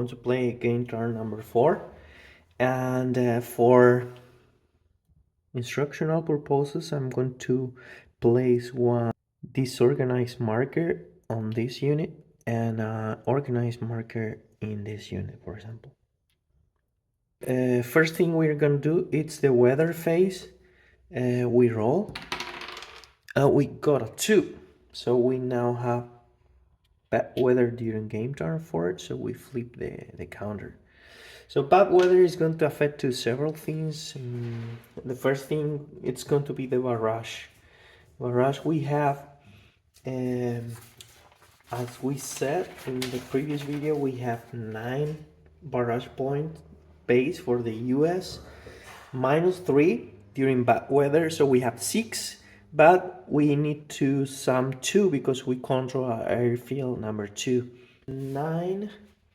to play game turn number 4, and for instructional purposes I'm going to place one disorganized marker on this unit and organized marker in this unit, for example. First thing we're gonna do, it's the weather phase. We roll. We got a 2, so we now have bad weather during game turn 4, so we flip the counter. So bad weather is going to affect to several things. The first thing, it's going to be the barrage. Barrage we have, as we said in the previous video, we have 9 barrage point base for the US, -3 during bad weather, so we have 6, but we need to sum 2 because we control our airfield number 2. 9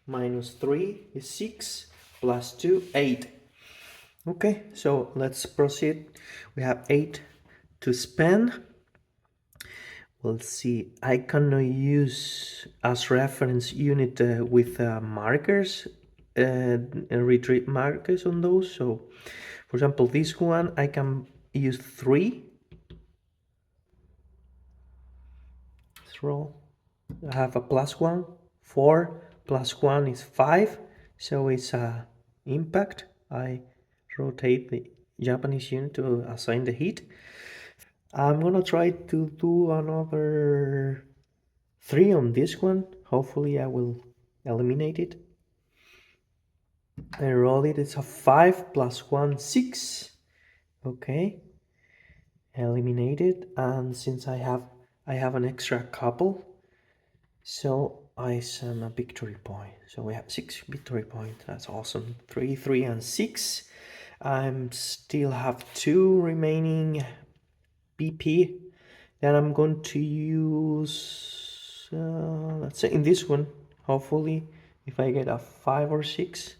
minus 3 is 6, plus 2, 8. Okay, so let's proceed. We have 8 to spend. We'll see, I cannot use as reference unit with markers, retreat markers on those. So for example, this one I can use 3. Let's roll. I have a +1, 4 plus 1 is 5, so it's a impact. I rotate the Japanese unit to assign the hit. I'm gonna try to do another 3 on this one. Hopefully I will eliminate it. I roll it, it's a 5 plus 1, 6. Okay, eliminated. And since I have an extra couple, so I send a victory point. So we have 6 victory points. That's awesome. 3, 3, and 6. I still have 2 remaining BP. Then I'm going to use, let's say in this one, hopefully, if I get a 5 or 6.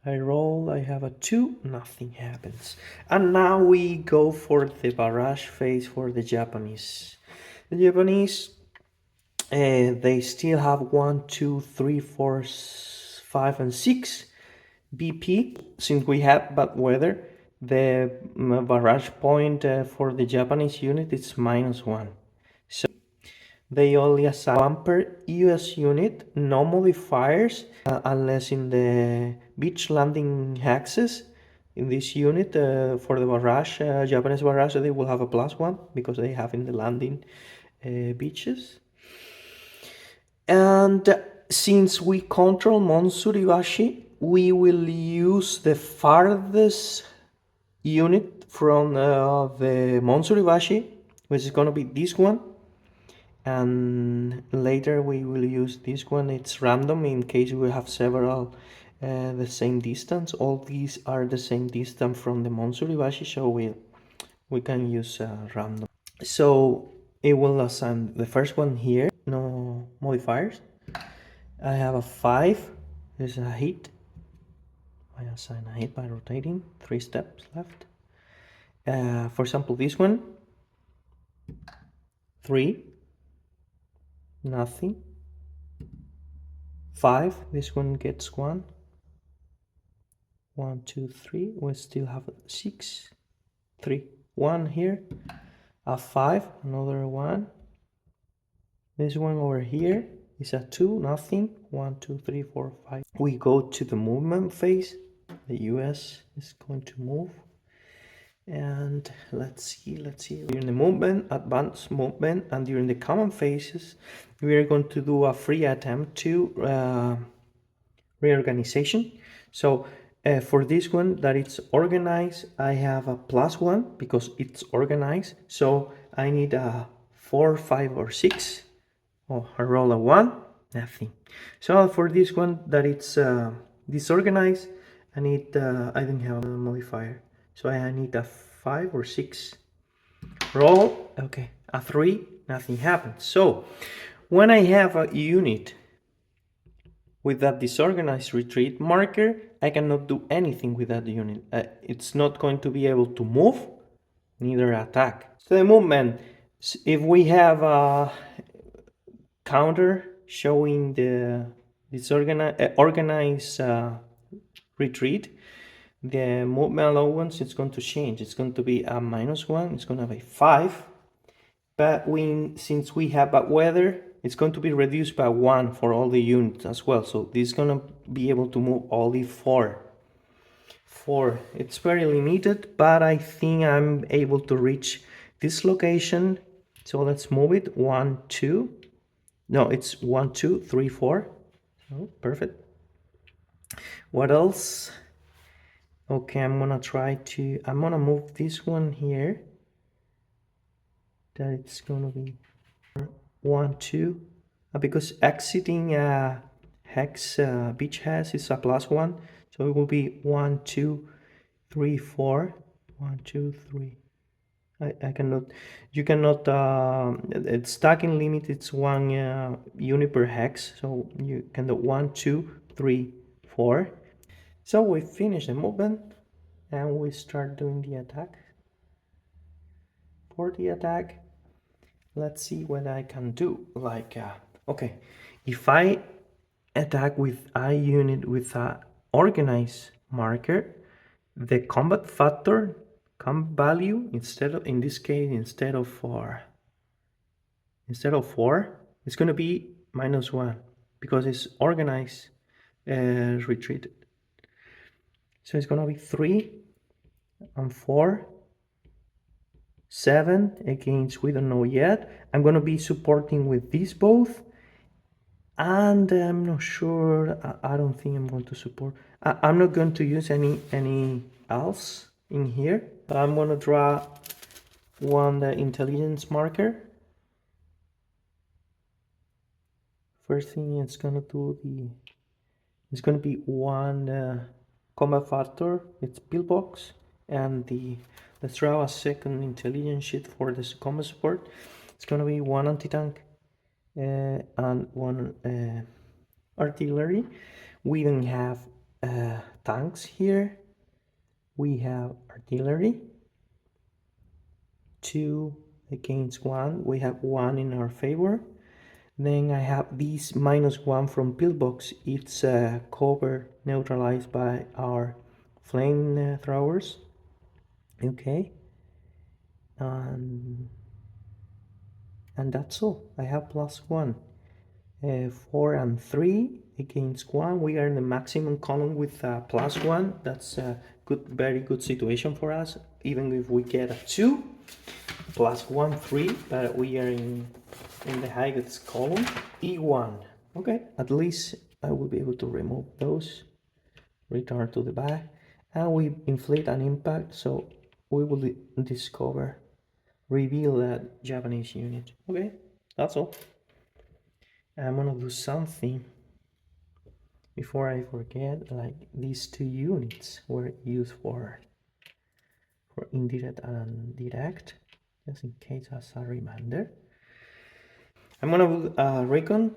I roll, I have a 2, nothing happens. And now we go for the barrage phase for the Japanese. The Japanese, they still have 1, 2, 3, 4, 5, and 6 BP. Since we have bad weather, the barrage point for the Japanese unit is -1. So they only assign 1 per US unit, no modifiers, unless in the beach landing axis. In this unit, for the barrage, Japanese barrage, they will have a +1 because they have in the landing beaches. And since we control Monsuribashi, we will use the farthest unit from the Monsuribashi, which is going to be this one. And later we will use this one. It's random in case we have several the same distance. All these are the same distance from the Monsuribashi, so we can use random. So it will assign the first one here, no modifiers. I have a 5, there's a hit. I assign a hit by rotating, 3 steps left. For example, this one, 3, nothing. 5, this one gets 1. 1, 2, 3, we still have 6, 3, 1 here. A 5, another 1. This one over here is a 2, nothing. 1, 2, 3, 4, 5. We go to the movement phase. The US is going to move. And let's see. During the movement, advanced movement, and during the common phases, we are going to do a free attempt to reorganization. So for this one that it's organized, I have a +1 because it's organized. So I need a 4, 5, or 6. Oh, I roll a 1, nothing. So for this one that it's disorganized, I don't have a modifier. So I need a 5 or 6. Roll, okay, a 3, nothing happens. So when I have a unit with that disorganized retreat marker, I cannot do anything with that unit. It's not going to be able to move, neither attack. So the movement, if we have a counter showing the this organized retreat, the movement allowance is going to change. It's going to be a -1. It's going to be 5. But since we have bad weather, it's going to be reduced by 1 for all the units as well. So this is going to be able to move only 4. 4. It's very limited, but I think I'm able to reach this location. So let's move it. 1, 2. No, it's 1, 2, 3, 4. Oh, perfect. What else? Okay, I'm gonna move this one here. That it's gonna be 1, 2. Because exiting hex beach has is a +1, so it will be 1, 2, 3, 4. 1, 2, 3. I cannot. You cannot. It's stacking limit. It's 1 unit per hex, so you can do 1, 2, 3, 4. So we finish the movement and we start doing the attack. For the attack, let's see what I can do. Like, okay, if I attack with a unit with a organized marker, the combat value, in this case, instead of 4, it's going to be -1 because it's organized retreated. So it's going to be 3 and 4, 7 against, we don't know yet. I'm going to be supporting with these both, and I'm not sure. I don't think I'm going to support. I'm not going to use any else in here. I'm going to draw the intelligence marker. First thing it's going to be 1 combat factor. It's pillbox, and let's draw a second intelligence sheet for this combat support. It's going to be 1 anti-tank and 1 artillery. We don't have tanks here. We have artillery. 2 against 1. We have 1 in our favor. Then I have this -1 from pillbox. It's cover neutralized by our flame throwers. Okay. And that's all. I have +1. 4 and 3 against 1. We are in the maximum column with +1. That's a very good situation for us. Even if we get a 2, +1, 3, but we are in the highest column. E1. Okay, at least I will be able to remove those, return to the back, and we inflict an impact, so we will reveal that Japanese unit. Okay, that's all. I'm gonna do something before I forget. Like, these 2 units were used for indirect and direct, just in case as a reminder. I'm gonna do a recon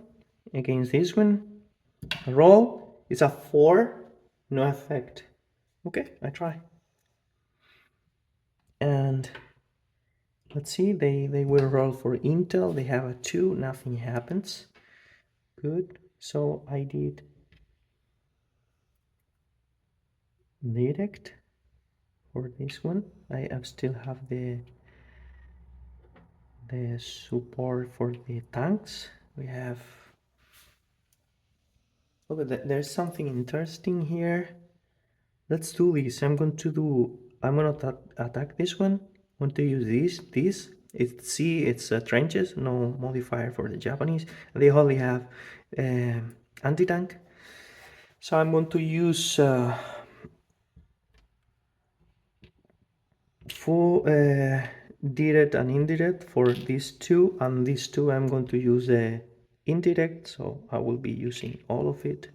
against this one. Roll is a 4, no effect. Okay, I try. And let's see, they will roll for intel. They have a 2, nothing happens. Good. So I did direct for this one. I still have the support for the tanks. We have, okay, there's something interesting here. Let's do this. I'm gonna attack this one. I'm going to use this. It's trenches, no modifier for the Japanese. They only have anti-tank. So I'm going to use full direct and indirect for these 2, and these 2 I'm going to use indirect, so I will be using all of it.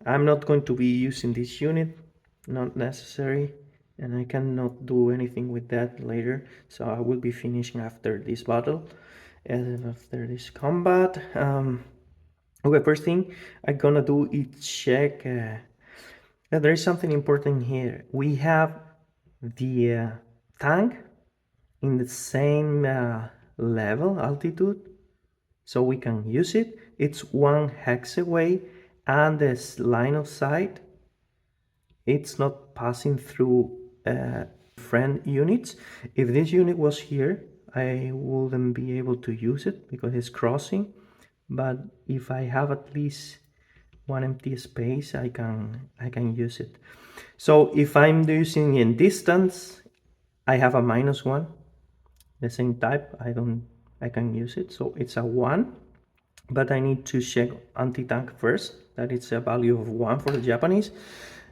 I'm not going to be using this unit, not necessary, and I cannot do anything with that later, so I will be finishing after this battle and after this combat. Okay, first thing I'm gonna do is check. There is something important here. We have the tank in the same level altitude, so we can use it. It's 1 hex away, and this line of sight, it's not passing through friend units. If this unit was here, I wouldn't be able to use it because it's crossing. But if I have at least one empty space, I can use it. So if I'm using in distance, I have a -1, the same type. I can use it. So it's a 1, but I need to check anti-tank first. That it's a value of 1 for the Japanese.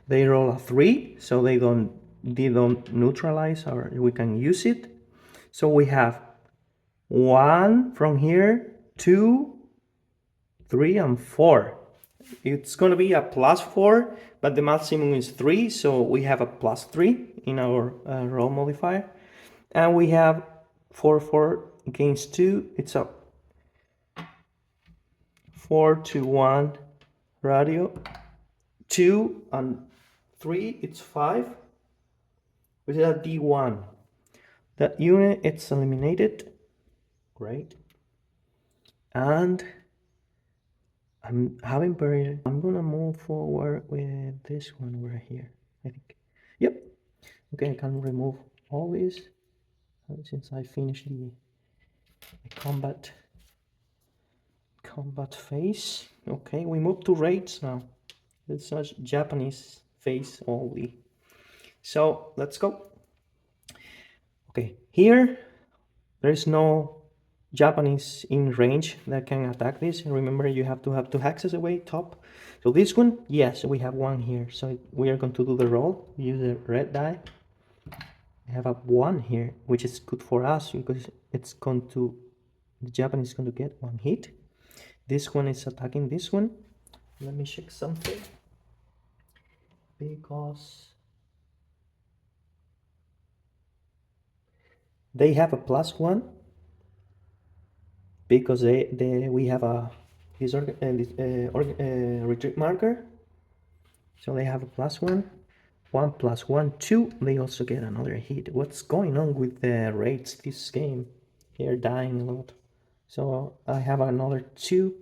They roll a 3, so they don't neutralize, or we can use it. So we have 1 from here, 2, 3, and 4. It's going to be a +4, but the maximum is 3, so we have a +3 in our roll modifier. And we have 4, 4 against 2. It's a 4 to 1 radio. 2 and 3, it's 5, which is a D1. That unit, it's eliminated. Great. And I'm gonna move forward with this one over here, I think. Yep. Okay, I can remove all these since I finished the combat phase. Okay, we move to raids now. It's such Japanese phase only. So let's go. Okay, here there's no Japanese in range that can attack this. Remember, you have to have 2 hexes away top. So this one, yes, we have 1 here. So we are going to do the roll. Use the red die. We have a 1 here, which is good for us because it's going to, the Japanese is going to get 1 hit. This one is attacking this one. Let me check something. Because they have a +1. Because we have a retreat marker, so they have a +1, 1 + 1, 2. They also get another hit. What's going on with the raids this game? They're dying a lot. So I have another 2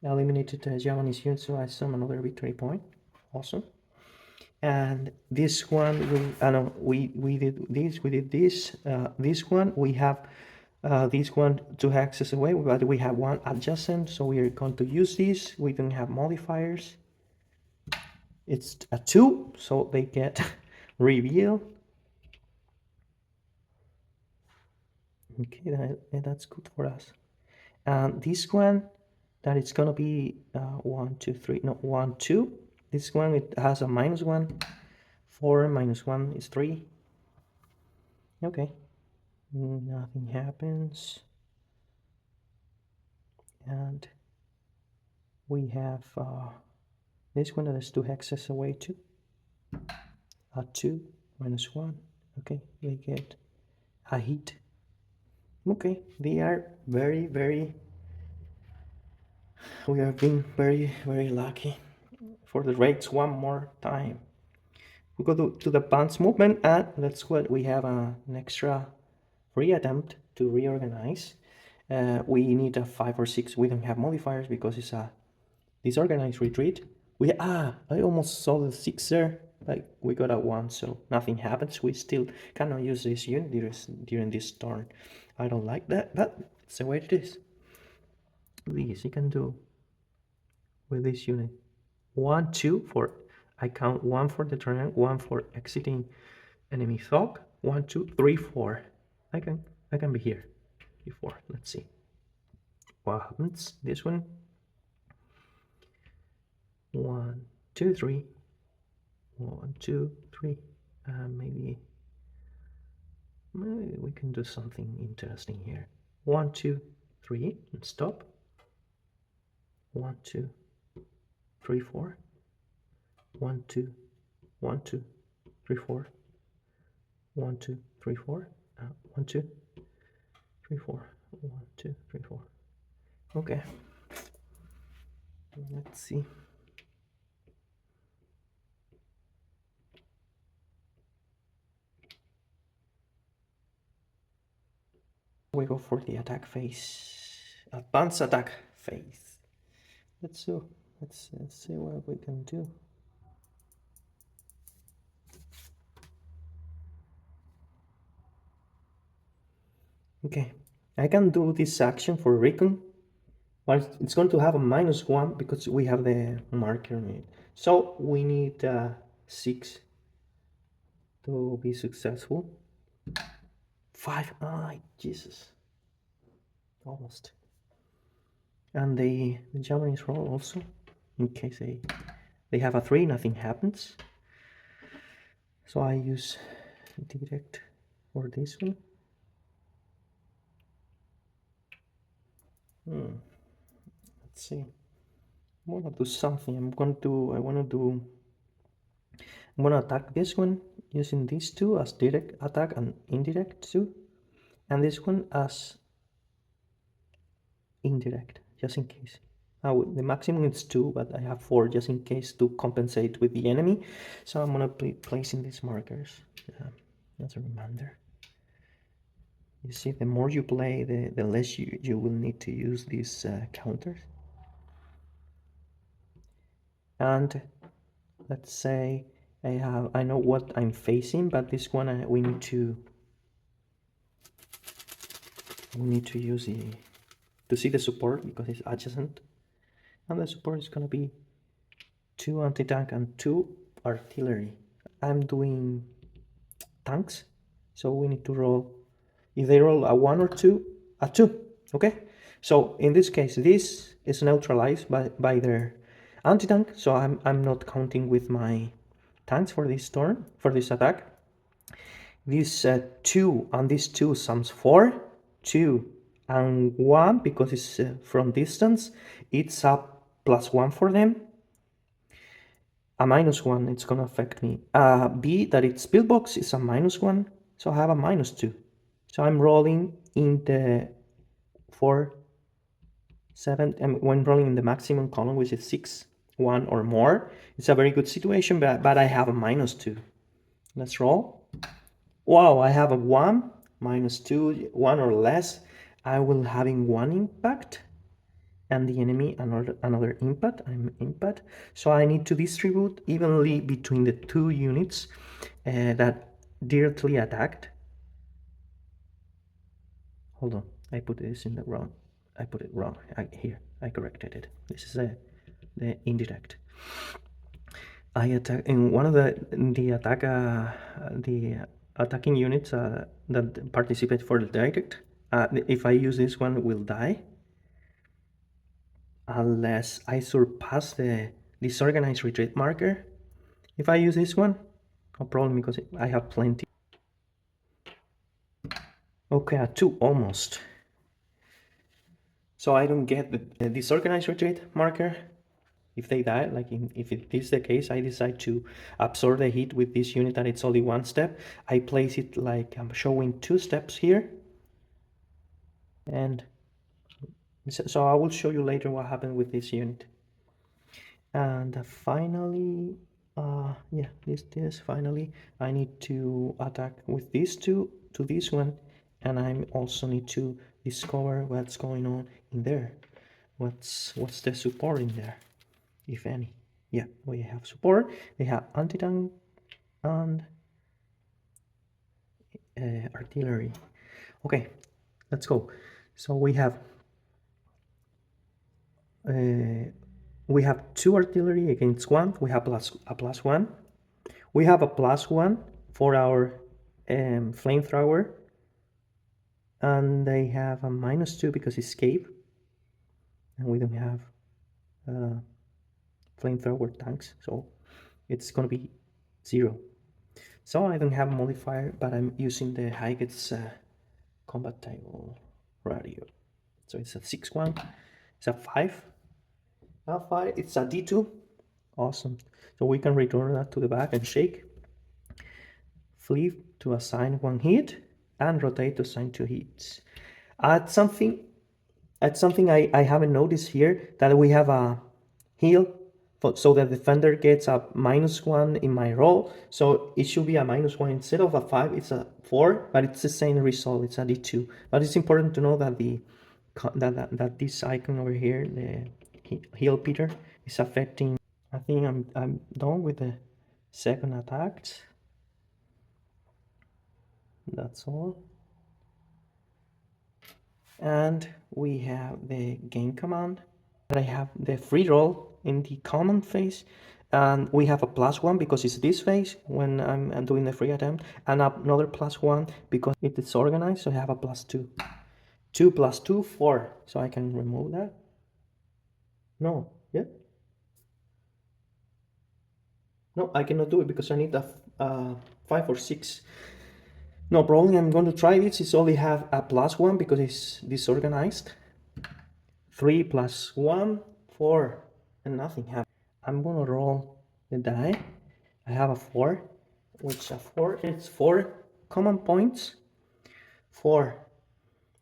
eliminated Japanese units, so I sum another victory point. Awesome. And this one, we did this. This one, we have this one 2 hexes away, but we have 1 adjacent, so we are going to use this. We don't have modifiers. It's a 2, so they get reveal. Okay, that's good for us. And this one, that it's gonna be 1, 2, 3, no, 1, 2. This one, it has a -1. 4 minus 1 is 3. Okay, nothing happens. And we have this one that is 2 hexes away too. 2 minus 1. Okay, they get a hit. Okay, they are very, we have been very, very lucky for the raids one more time. We go to the bounce movement, and that's what we have an extra free attempt to reorganize. We need a 5 or 6. We don't have modifiers because it's a disorganized retreat. I almost saw the 6 there, like we got a 1, so nothing happens. We still cannot use this unit during this turn. I don't like that, but it's the way it is. This you can do with this unit. 1, 2 for, I count 1 for the turn, 1 for exiting enemy thug. 1, 2, 3, 4. I can be here before. Let's see what happens. This one. 1, 2, 3. 1, 2, 3. Maybe we can do something interesting here. 1, 2, 3 and stop. 1, 2, 3, 4. 1, 2, 1, 2, 3, 4. 1, 2, 3, 4. 1, 2, 3, 4. 1, 2, 3, 4. Okay. Let's see. We go for the attack phase. Advanced attack phase. Let's do Let's see what we can do. Okay, I can do this action for recon, but it's going to have a -1 because we have the marker on it. So we need 6 to be successful. 5, Jesus, almost. And the Japanese roll also, in case they have a 3, nothing happens. So I use direct for this one. Let's see. I want to do something. I'm gonna attack this one using these two as direct attack and indirect too, and this one as indirect, just in case. The maximum is 2, but I have 4 just in case to compensate with the enemy. So I'm gonna be placing these markers as a reminder. You see, the more you play, the less you will need to use these counters. And let's say I know what I'm facing, but this one we need to use to see the support because it's adjacent, and the support is gonna be 2 anti-tank and 2 artillery. I'm doing tanks, so we need to roll. If they roll a 1 or 2, a 2. Okay. So in this case, this is neutralized by their anti-tank, so I'm not counting with my tanks for this turn, for this attack. This 2 and this 2 sums 4, 2 and 1 because it's from distance. It's a +1 for them. A -1, it's gonna affect me. B, that its pillbox is a -1, so I have a -2. So I'm rolling in the 4, 7, and when rolling in the maximum column, which is 6, 1 or more, it's a very good situation, but I have a -2. Let's roll. Wow, I have a 1, -2, 1 or less. I will having 1 impact, and the enemy another impact. I'm impact. So I need to distribute evenly between the 2 units that directly attacked. Hold on, I put this in the wrong. I put it wrong. Here, I corrected it. This is the indirect. I attack in one of the attacking units that participate for the direct. If I use this one, will die unless I surpass the disorganized retreat marker. If I use this one, no problem because I have plenty. Okay, a 2 almost. So I don't get the disorganized retreat marker. If they die, like if it is the case, I decide to absorb the hit with this unit and it's only 1 step. I place it like I'm showing 2 steps here. And so I will show you later what happened with this unit. And finally, yeah, this finally, I need to attack with these 2 to this one, and I also need to discover what's going on in there. What's the support in there, if any? Yeah, we have support. We have anti-tank and artillery. Okay, let's go. So we have 2 artillery against 1. We have a +1. We have a +1 for our flamethrower, and they have a -2 because escape, and we don't have flamethrower tanks, so it's gonna be 0. So I don't have a modifier, but I'm using the Higet's combat table radio. So it's a 6-1, it's a 5. Now 5, it's a D2. Awesome. So we can return that to the back and shake. Flip to assign 1 hit and rotate to assign 2 hits. Add something I haven't noticed here, that we have a heal, so the defender gets a -1 in my roll, so it should be a -1 instead of a 5. It's a 4, but it's the same result. It's a D2. But it's important to know that that this icon over here, the heal Peter, It's affecting. I think I'm done with the second attacks. That's all. And we have the game command. I have the free roll in the common phase, and we have a +1 because it's this phase when I'm doing the free attempt, and another +1 because it is organized, so I have a +2. 2 + 2, 4. So I can remove that. No, yeah? No, I cannot do it because I need a 5 or 6. No, probably I'm going to try this. It's only have a +1 because it's disorganized. 3 + 1, 4, and nothing happens. I'm gonna roll the die. I have a 4, which a 4, it's 4 common points. 4.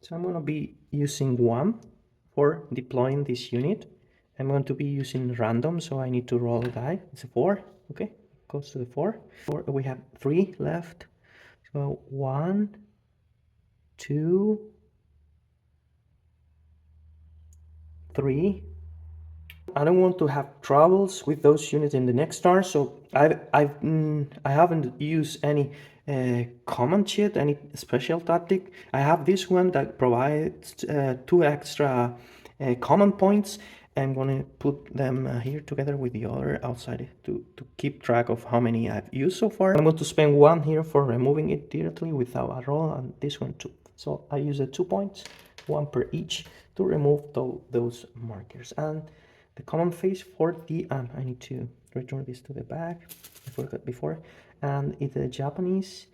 So I'm gonna be using 1 for deploying this unit. I'm going to be using random, so I need to roll a die. It's a 4, okay, goes to the 4. We have 3 left. So 1, 2, 3. I don't want to have troubles with those units in the next turn, so I haven't used any command sheet, any special tactic. I have this one that provides 2 extra command points. I'm gonna put them here together with the other outside to keep track of how many I've used so far. I'm going to spend 1 here for removing it directly without a roll, and this one 2. So I use the 2 points, 1 per each, to remove those markers. And the common phase for the I need to return this to the back. I forgot before. And it's the Japanese.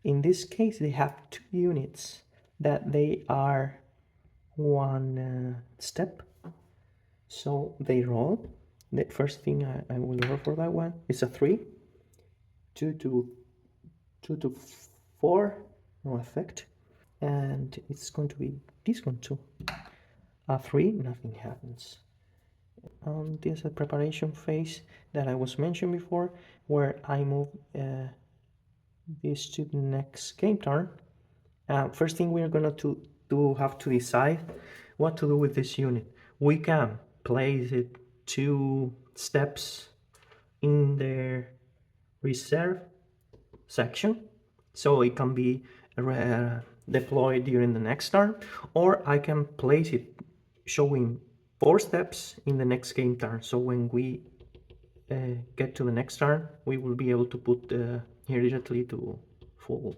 In this case, they have 2 units that they are 1 step. So they roll. The first thing I will roll for that one is a 3. 2 to 4, no effect. And it's going to be this one too. A 3, nothing happens. This is a preparation phase that I was mentioned before, where I move this to the next game turn. First thing we're gonna have to decide what to do with this unit. We can place it 2 steps in the reserve section, so it can be deployed during the next turn, or I can place it showing 4 steps in the next game turn. So when we get to the next turn, we will be able to put here directly to full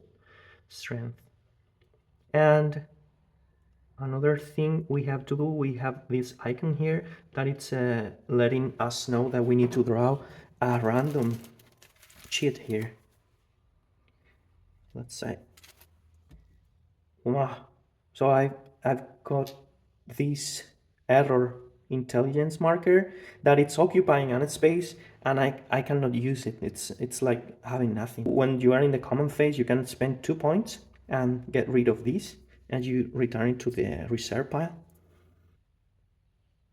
strength. And another thing we have to do, we have this icon here that it's letting us know that we need to draw a random sheet here. Let's say, wow. So I've got this error intelligence marker that it's occupying an space, and I cannot use it. It's like having nothing. When you are in the common phase, you can spend 2 points and get rid of this, and you return it to the reserve pile.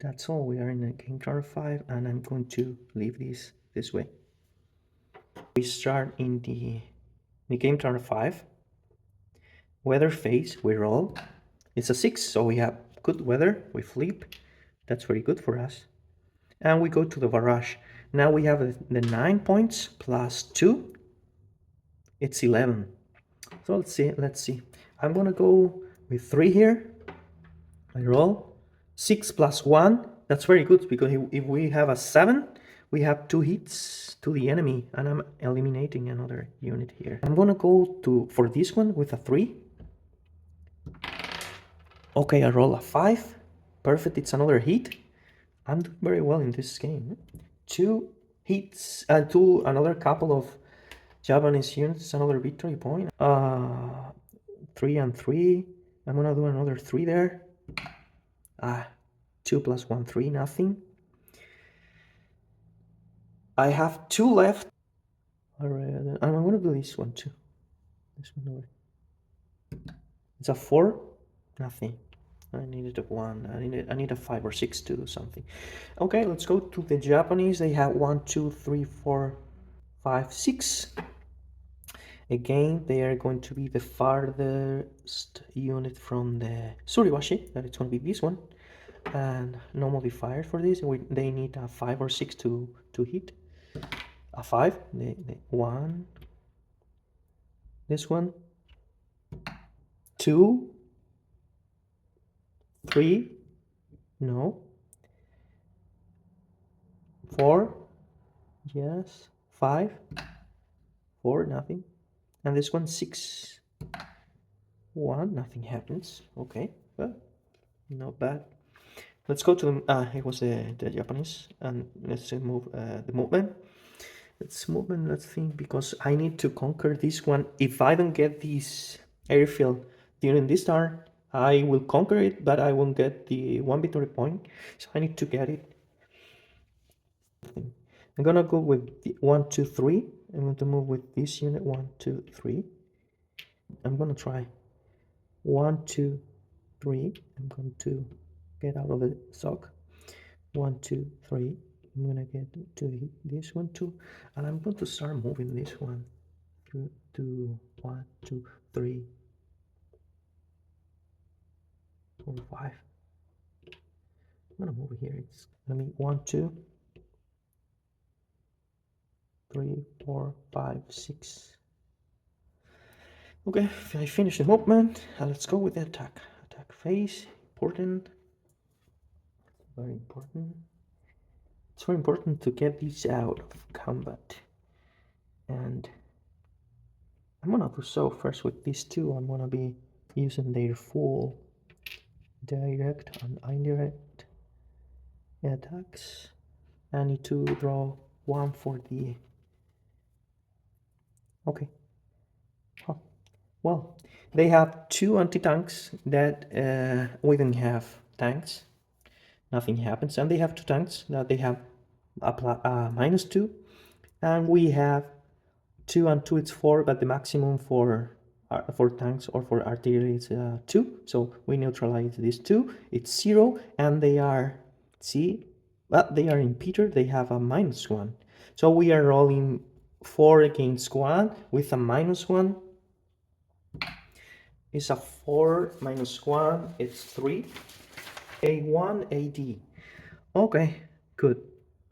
That's all. We are in the game turn 5, and I'm going to leave this way. We start in the game turn 5. Weather phase, we roll. It's a 6, so we have good weather. We flip. That's very good for us. And we go to the barrage. Now we have the 9 points plus 2. It's 11. So let's see. I'm gonna go with 3 here. I roll. 6 plus 1. That's very good, because if we have a 7, we have 2 hits to the enemy, and I'm eliminating another unit here. I'm gonna go for this one with a 3. Okay, I roll a 5. Perfect, it's another hit. I'm doing very well in this game. 2 hits, another couple of Japanese units, another victory point. 3 and 3. I'm gonna do another 3 there. 2 plus 1, 3, nothing. I have 2 left. Alright, I'm gonna do this one too. This one over. It's a 4, nothing. I needed a 1. I need a 5 or 6 to do something. Okay, let's go to the Japanese. They have 1, 2, 3, 4, 5, 6. Again, they are going to be the farthest unit from the Suribashi. That it's going to be this one. and no modifier for this. They need a 5 or 6 to hit. A 5, the 1, this one, 2, 3, no, 4, yes, 5, 4, nothing, and this one 6, 1, nothing happens. Okay, well, not bad. Let's go to it was the Japanese, and let's move the movement. Let's think, because I need to conquer this one. If I don't get this airfield during this turn, I will conquer it, but I won't get the 1 victory point, so I need to get it. I'm gonna go with the 1, 2, 3. I'm going to move with this unit 1, 2, 3. I'm gonna try 1, 2, 3. I'm going to get out of the sock. 1, 2, 3. I'm gonna get to this one too, and I'm going to start moving this one. 2, 1, 2, 3, 4, 5. I'm gonna move here. It's gonna be 1, 2, 3, 4, 5, 6. Okay, I finished the movement. Let's go with the attack. Attack phase. Important. Very important. It's very important to get these out of combat. And I'm gonna do so first with these two. I'm gonna be using their full direct and indirect attacks. I need to draw one for the... Okay. Oh, well, they have 2 anti-tanks that we don't have tanks. Nothing happens. And they have 2 tanks that they have a -2. And we have 2 and 2, it's 4, but the maximum for tanks or for artillery is 2. So we neutralize these 2. It's 0, and they are, see, well, they are in Peter. They have a -1. So we are rolling 4 against 1 with a -1. It's a 4 minus 1. It's 3. A1 AD. Okay, good.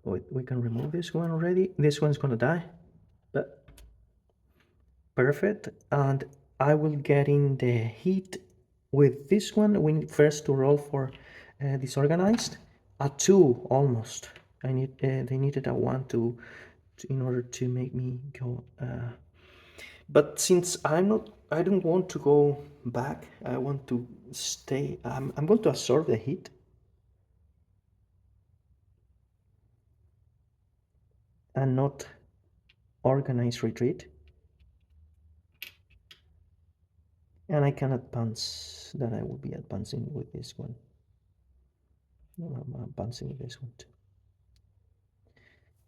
We can remove this one already. This one's gonna die. But perfect. And I will get in the heat with this one. We need first to roll for disorganized. A 2 almost. I need they needed a 1 to in order to make me go. But since I don't want to go back. I want to stay. I'm going to absorb the heat. And not organize retreat. And I can advance, that I will be advancing with this one. No, I'm advancing with this one too.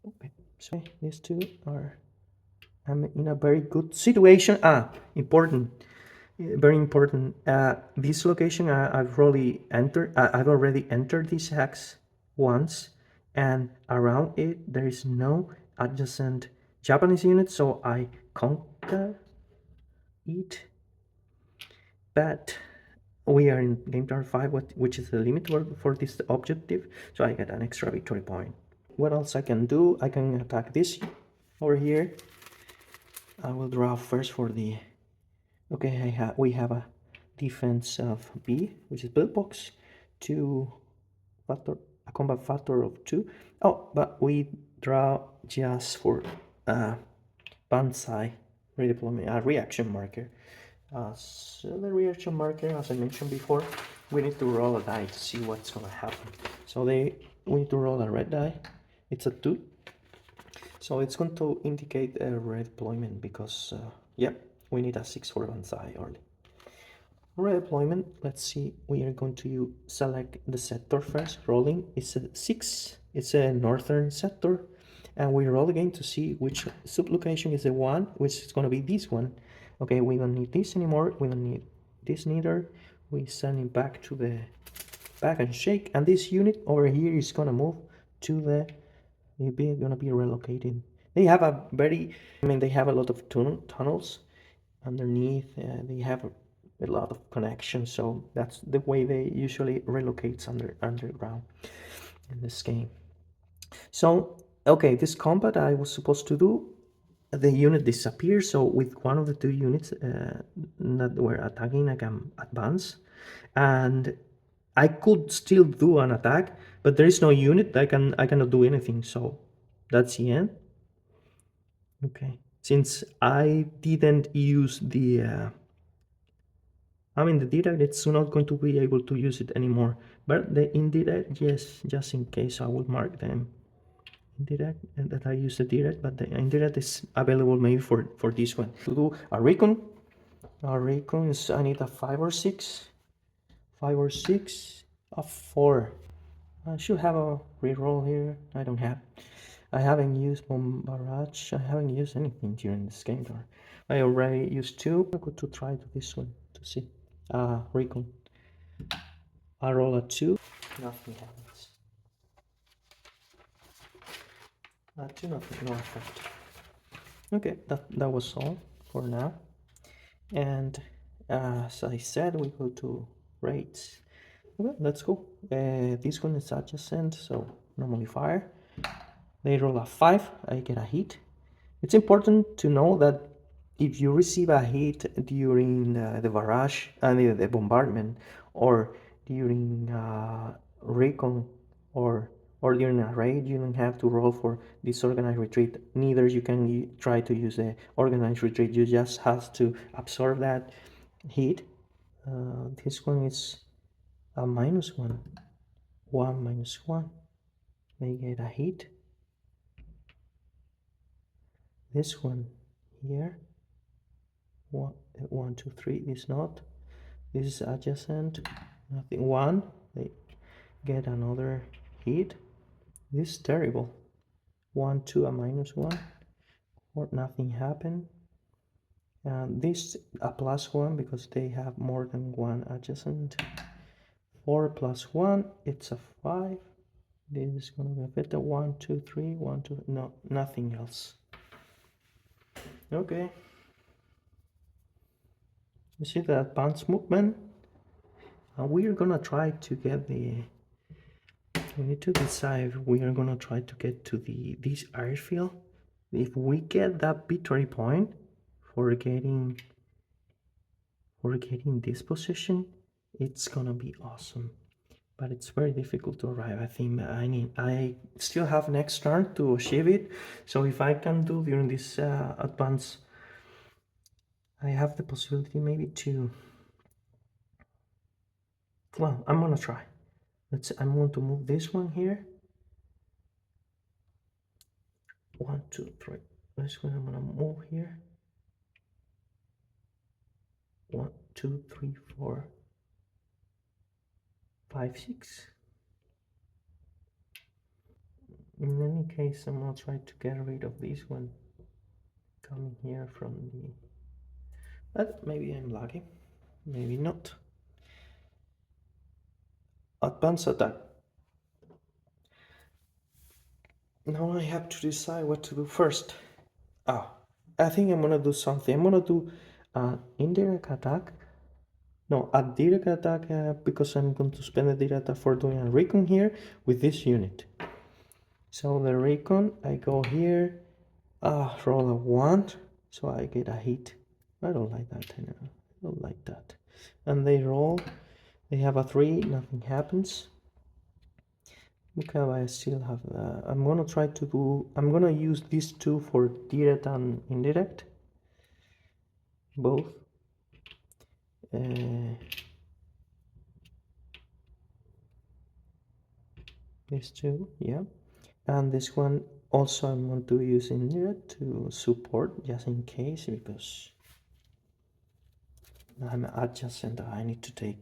Okay, so these two are, I'm in a very good situation. Important, very important. This location I've already entered this hex once, and around it there is no adjacent Japanese unit, so I conquer it. But we are in game turn 5, which is the limit for this objective, so I get an extra victory point. What else I can do? I can attack this over here. I will draw first for the... Okay, we have a defense of B, which is build box, a combat factor of 2. Oh, but we draw just for Banzai redeployment, a reaction marker. So the reaction marker, as I mentioned before, we need to roll a die to see what's gonna happen. So we need to roll a red die. It's a 2. So it's going to indicate a redeployment because, we need a 6 for Banzai early. Redeployment, let's see, we are going to select the sector first. Rolling, it's a 6, it's a northern sector. And we roll again to see which sublocation is the one, which is going to be this one. Okay, we don't need this anymore. We don't need this neither. We send it back to the back and shake. And this unit over here is going to move to the... They're going to be relocated. They have a very... they have a lot of tunnels underneath. They have a lot of connections. So that's the way they usually relocates underground in this game. So okay, this combat I was supposed to do, the unit disappears. So with one of the two units that were attacking, I can advance, and I could still do an attack, but there is no unit. I cannot do anything. So that's the end. Okay, since I didn't use the I mean the direct, it's not going to be able to use it anymore, but the indirect, yes, just in case I will mark them indirect, and that I use the direct, but the indirect is available maybe for this one. To do a recon is, I need a 5 or 6, 5 or 6, a 4. I should have a reroll here. I don't have. I haven't used barrage. I haven't used anything during this game. I already used 2. I could to try this one to see. Recon. I roll a 2. Nothing happens. 2, nothing, no effect. Okay, that was all for now. And as I said, we go to rates. Okay, let's go. This one is adjacent, so normally fire. They roll a 5, I get a hit. It's important to know that if you receive a hit during the barrage and the bombardment, or during recon, or during a raid, you don't have to roll for disorganized retreat. Neither you can try to use the organized retreat. You just have to absorb that hit. This one is a -1, 1 -1. They get a hit. This one here, 1 2 3 is not. This is adjacent, nothing. 1, they get another hit. This is terrible. 1 2, a -1, or nothing happened. And this a +1 because they have more than one adjacent. 4 + 1, it's a 5. This is gonna be better. 1 2 3, 1 2, no, nothing else. Okay. You see the advanced movement? And we are gonna try to get the. We need to decide if we are gonna try to get to this airfield. If we get that victory point for getting this position, it's gonna be awesome. But it's very difficult to arrive. I think I still have next turn to achieve it. So if I can do during this advance, I have the possibility maybe to. Well, I'm gonna try. I'm going to move this one here. 1 2 3. This one I'm gonna move here. 1 2 3 4 5 6. In any case, I'm gonna try to get rid of this one coming here from the. But maybe I'm lucky, maybe not. Advance attack. Now I have to decide what to do first. I think I'm gonna do something. I'm gonna do an indirect attack. No, a direct attack because I'm going to spend the direct attack for doing a recon here with this unit. So the recon, I go here, roll a 1, so I get a hit. I don't like that. I don't like that. And they roll. They have a 3. Nothing happens. Okay, I still have. I'm gonna try to do. I'm gonna use these 2 for direct and indirect. Both. These 2, yeah. And this one also I'm going to use indirect to support just in case, because I'm adjacent. I need to take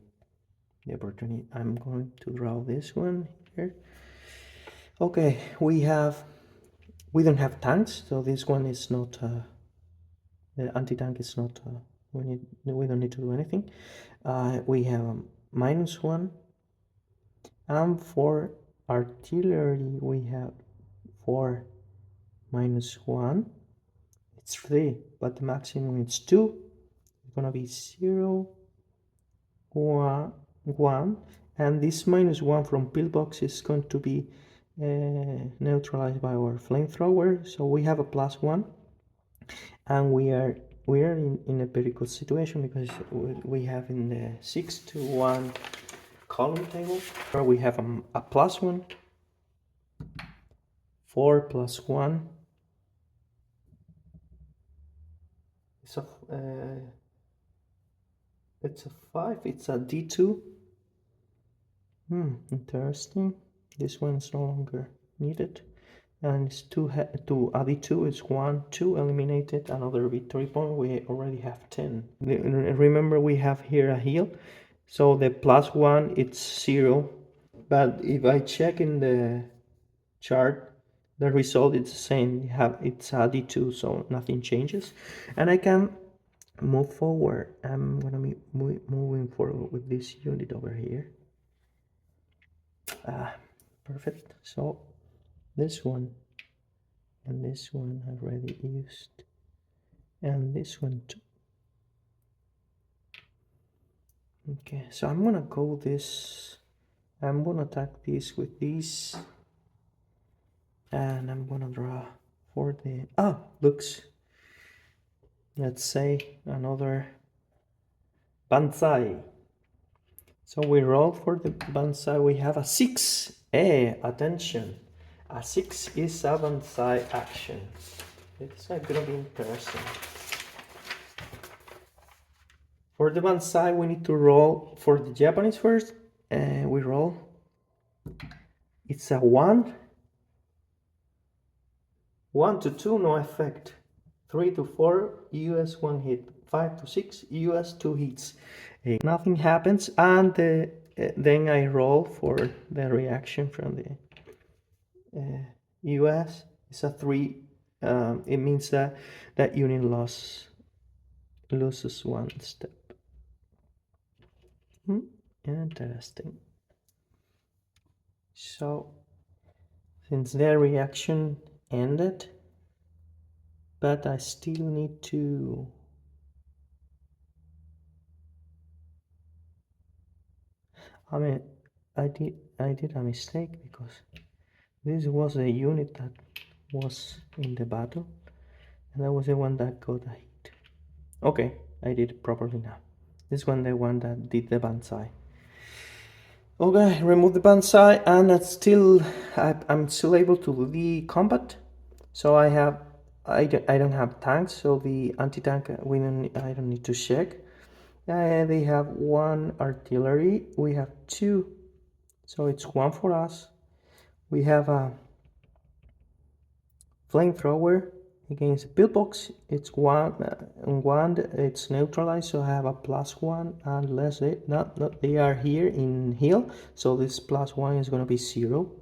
the opportunity. I'm going to draw this one here. Okay, we don't have tanks, so this one is not the anti-tank is not we don't need to do anything. We have a -1, and for artillery we have 4 -1. It's 3, but the maximum is 2. It's gonna be 0 1, and this -1 from pillbox is going to be neutralized by our flamethrower. So we have a +1, and we are in a very good situation because we have in the 6 to 1 column table where we have a +1, 4 + 1. It's a 5, it's a D2. Interesting. This one is no longer needed. And it's to a D2 is 1, 2 eliminated, another victory point. We already have 10. Remember, we have here a heal. So the +1, it's 0. But if I check in the chart, the result is the same. It's a D2, so nothing changes. And I can move forward. I'm gonna be moving forward with this unit over here. Perfect. So this one and this one I've already used, and this one too. Okay, so I'm gonna go this. I'm gonna attack this with this, and I'm gonna draw for the looks. Let's say another Banzai. So we roll for the Banzai. We have a 6. Attention. A 6 is a Banzai action. It's gonna be interesting. For the Banzai, we need to roll for the Japanese first. We roll. It's a 1. 1 to 2, no effect. 3 to 4, US 1 hit. 5 to 6, US 2 hits. Nothing happens, and then I roll for the reaction from the US. It's a 3. It means that that unit loses 1 step. Interesting. So since their reaction ended, but I still need to I did a mistake because this was a unit that was in the battle, and that was the one that got a hit. Okay, I did it properly now. This one, the one that did the Banzai. Okay, remove the Banzai, and I'm still able to do the combat. So I don't have tanks, so the anti-tank I don't need to check. They have 1 artillery. We have 2, so it's 1 for us. We have a flamethrower against a pillbox. It's 1, it's neutralized, so I have a +1, unless they are here in heal, so this +1 is going to be 0.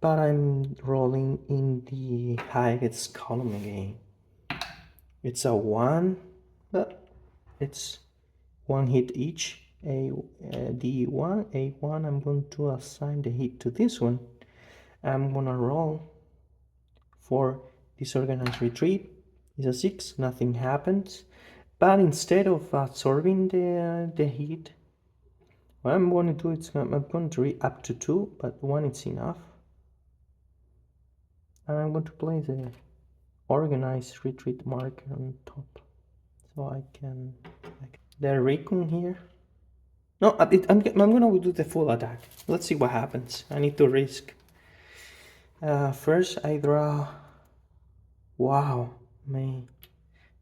But I'm rolling in the highest column again. It's a 1, but it's 1 hit each. D1, A1, I'm going to assign the hit to this one. I'm gonna roll for disorganized retreat. It's a 6, nothing happens. But instead of absorbing the hit, what I'm going to do is I'm going to read up to 2, but 1 is enough. And I'm going to place the organized retreat marker on top, so I can the recon here. No, I'm gonna do the full attack. Let's see what happens. I need to risk. First I draw. Wow, man,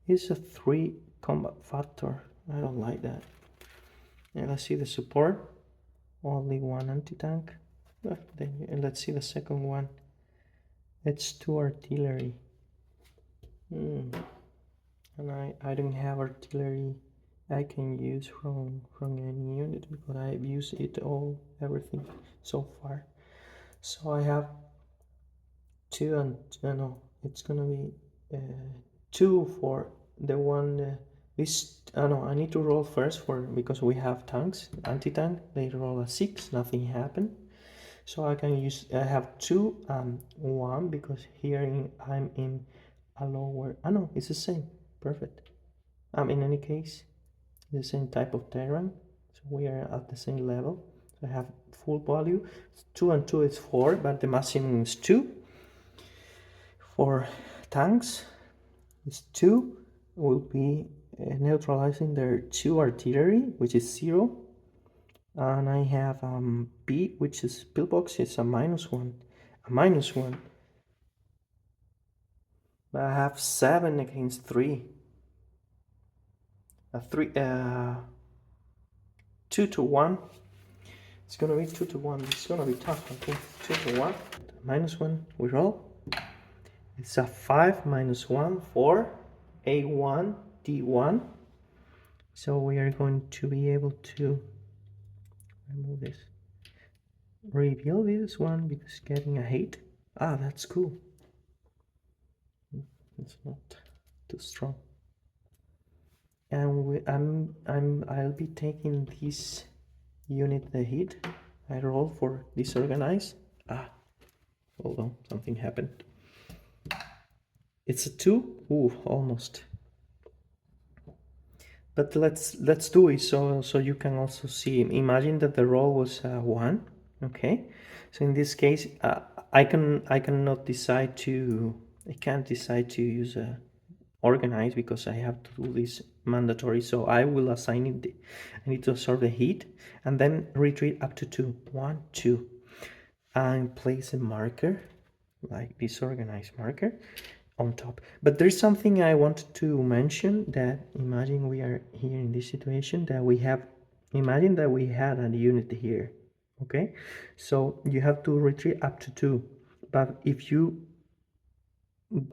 it's a 3 combat factor. I don't like that. And let's see the support. Only 1 anti-tank. Then let's see the second one. It's 2 artillery. And I don't have artillery I can use from any unit because I've used everything so far. So I have 2 and no, it's gonna be 2 for the one. I need to roll first because we have tanks, anti-tank. They roll a 6, nothing happened. So I can use. I have 2 and 1 because here I'm in a lower. No, it's the same. Perfect. In any case, the same type of terrain, so we are at the same level. So I have full value. 2 and 2 is 4, but the maximum is 2. For tanks, is 2. Will be neutralizing their 2 artillery, which is 0. And I have B, which is pillbox, is a -1. A -1. But I have 7 against 3. A 3, 2 to 1. It's gonna be 2 to 1. It's gonna be tough, I think. 2 to 1. -1, we roll. It's a 5 -1, 4. A1, D1. So we are going to be able to remove this. Reveal this one because it's getting a hit. Ah, that's cool. It's not too strong. And I'll be taking this unit the hit. I roll for disorganize. Ah, hold on, something happened. It's a 2. Ooh, almost. But let's do it so you can also see. Imagine that the roll was 1. Okay, so in this case, I can't decide to use a organize because I have to do this mandatory. So I will assign it. I need to absorb the heat and then retreat up to 2. 1, 2, and place a marker like disorganized marker on top. But there's something I wanted to mention, that imagine we are here in this situation that we have, imagine that we had a unit here. Okay, so you have to retreat up to 2, but if you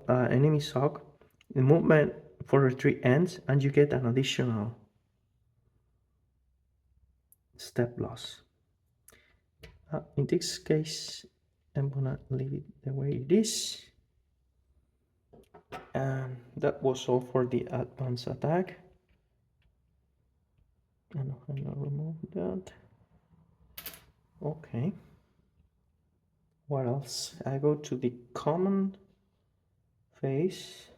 enemy SOC, the movement for retreat ends and you get an additional step loss. In this case, I'm gonna leave it the way it is. And that was all for the advanced attack. And I'll remove that. Okay. What else? I go to the common phase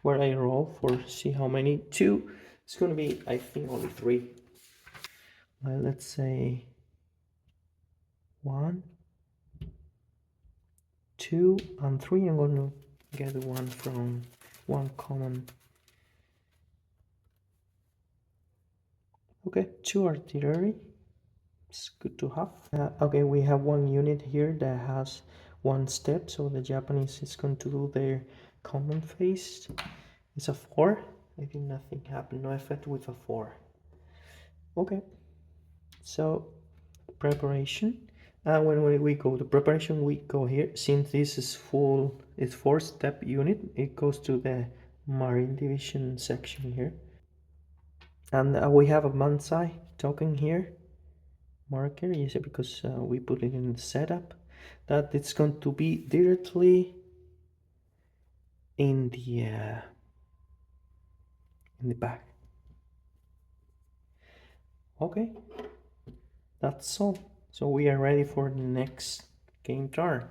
where I roll for see how many. 2. It's gonna be, I think, only 3. Well, let's say 1, 2, and 3. I'm gonna get one from one common. Okay, 2 artillery. It's good to have. Okay, we have one unit here that has 1 step, so the Japanese is going to do their common phase. It's a 4. I think nothing happened, no effect with a 4. Okay, so preparation. When we go to preparation, we go here. Since this is full, it's 4-step unit, it goes to the Marine Division section here. And we have a Mansai token here. Marker, yes, because we put it in the setup, that it's going to be directly in the back. Okay, that's all. So we are ready for the next game turn.